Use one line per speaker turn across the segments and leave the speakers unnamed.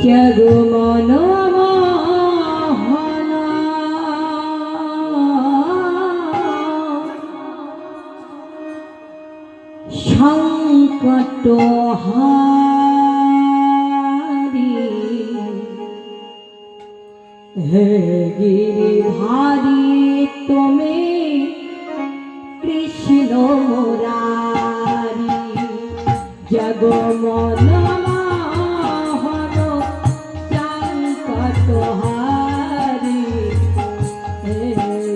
জগমন সংকট হারি হে গিরিধারী তুমি কৃষ্ণ মুরারি জগমন সংকট হারি হে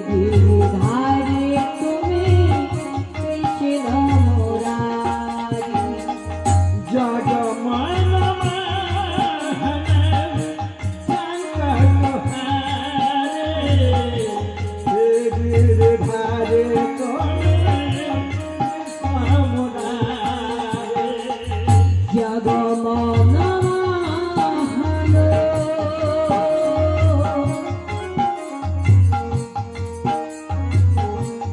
গিরিধারী তুমি কৃষ্ণ মুরারি
জগমন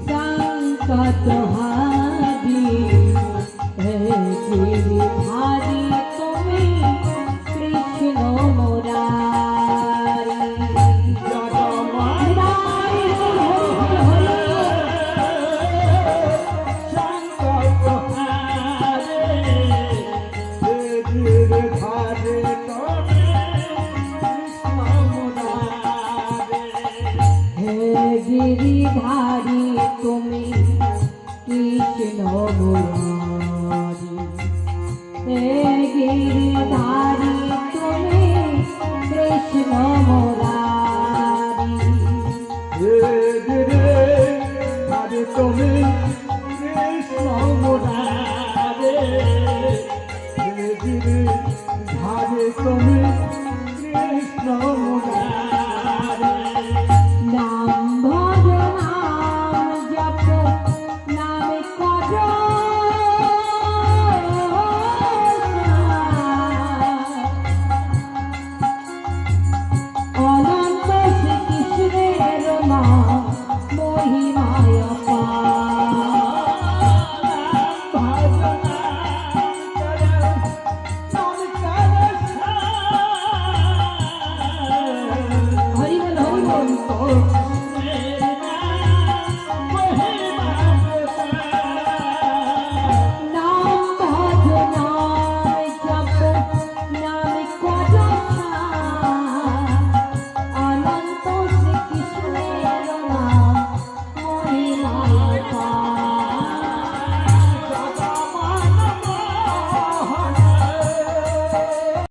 সংকট
হারি হে গিরিধারী তুমি কৃষ্ণ মুরারি গিরিধারী তুমি কৃষ্ণ মুরারি হে গিরিধারী তুমি কৃষ্ণ মুরারি
হে গিরিধারী তুমি কৃষ্ণ মুরারি হে গিরিধারী তুমি